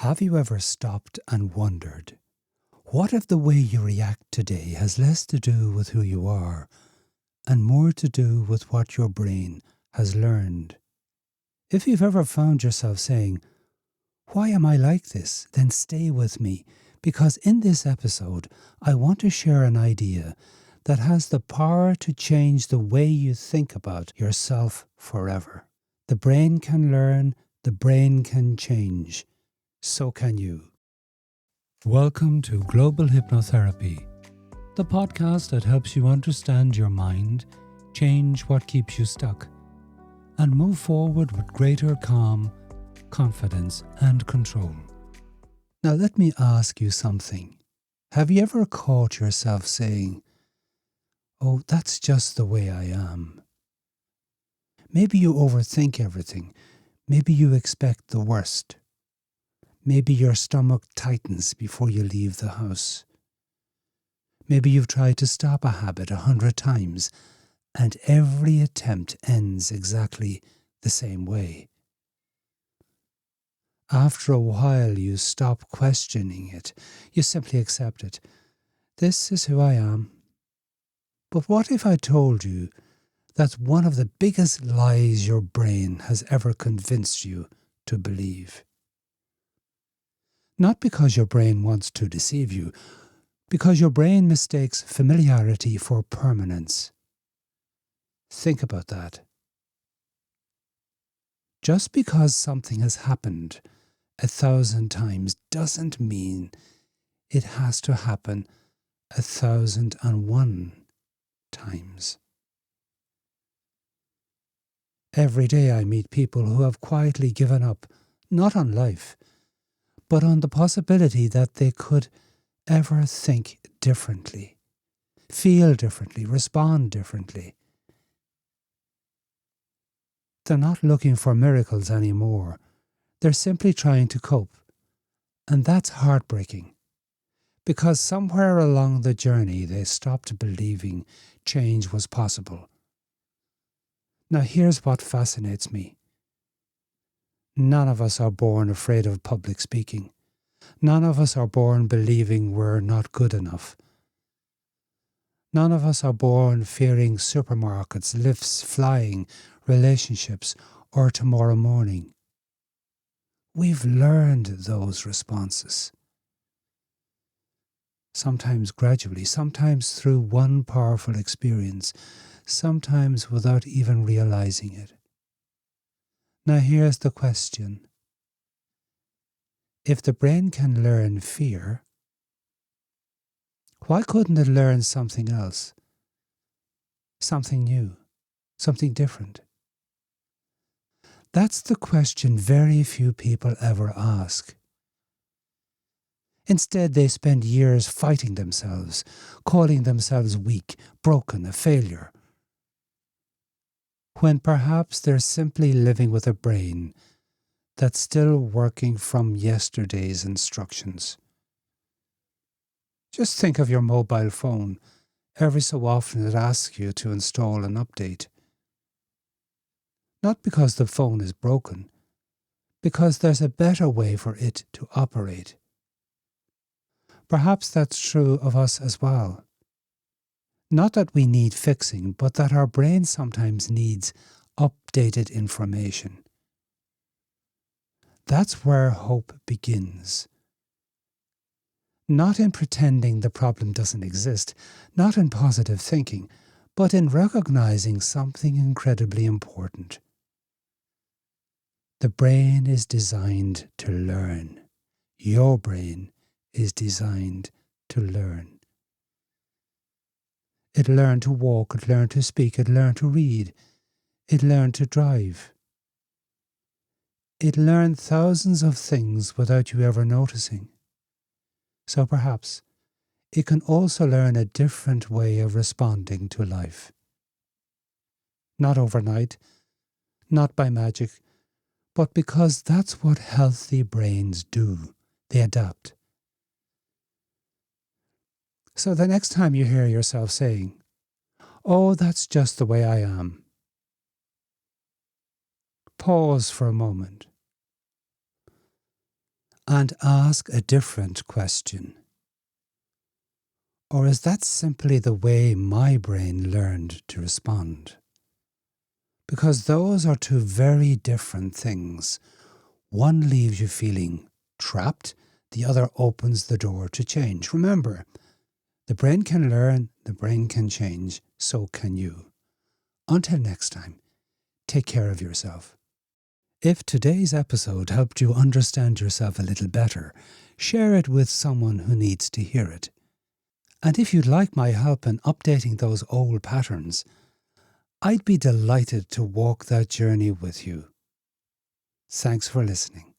Have you ever stopped and wondered, what if the way you react today has less to do with who you are and more to do with what your brain has learned? If you've ever found yourself saying, "Why am I like this?" then stay with me, because in this episode I want to share an idea that has the power to change the way you think about yourself forever. The brain can learn, the brain can change. So can you. Welcome to Global Hypnotherapy, the podcast that helps you understand your mind, change what keeps you stuck, and move forward with greater calm, confidence, and control. Now let me ask you something. Have you ever caught yourself saying, "Oh, that's just the way I am"? Maybe you overthink everything. Maybe you expect the worst. Maybe your stomach tightens before you leave the house. Maybe you've tried to stop a habit 100 times, and every attempt ends exactly the same way. After a while, you stop questioning it. You simply accept it. This is who I am. But what if I told you that's one of the biggest lies your brain has ever convinced you to believe? Not because your brain wants to deceive you, because your brain mistakes familiarity for permanence. Think about that. Just because something has happened 1,000 times doesn't mean it has to happen 1,001 times. Every day I meet people who have quietly given up, not on life, but on the possibility that they could ever think differently, feel differently, respond differently. They're not looking for miracles anymore. They're simply trying to cope. And that's heartbreaking, because somewhere along the journey they stopped believing change was possible. Now here's what fascinates me. None of us are born afraid of public speaking. None of us are born believing we're not good enough. None of us are born fearing supermarkets, lifts, flying, relationships, or tomorrow morning. We've learned those responses. Sometimes gradually, sometimes through one powerful experience, sometimes without even realizing it. Now here's the question. If the brain can learn fear, why couldn't it learn something else? Something new, something different? That's the question very few people ever ask. Instead, they spend years fighting themselves, calling themselves weak, broken, a failure, when perhaps they're simply living with a brain that's still working from yesterday's instructions. Just think of your mobile phone. Every so often it asks you to install an update. Not because the phone is broken, because there's a better way for it to operate. Perhaps that's true of us as well. Not that we need fixing, but that our brain sometimes needs updated information. That's where hope begins. Not in pretending the problem doesn't exist, not in positive thinking, but in recognizing something incredibly important. The brain is designed to learn. Your brain is designed to learn. It learned to walk, it learned to speak, it learned to read, it learned to drive. It learned thousands of things without you ever noticing. So perhaps it can also learn a different way of responding to life. Not overnight, not by magic, but because that's what healthy brains do. They adapt. So the next time you hear yourself saying, "Oh, that's just the way I am," pause for a moment. and ask a different question? Or is that simply the way my brain learned to respond? Because those are two very different things. One leaves you feeling trapped, the other opens the door to change. Remember, the brain can learn, the brain can change, so can you. Until next time, take care of yourself. If today's episode helped you understand yourself a little better, share it with someone who needs to hear it. And if you'd like my help in updating those old patterns, I'd be delighted to walk that journey with you. Thanks for listening.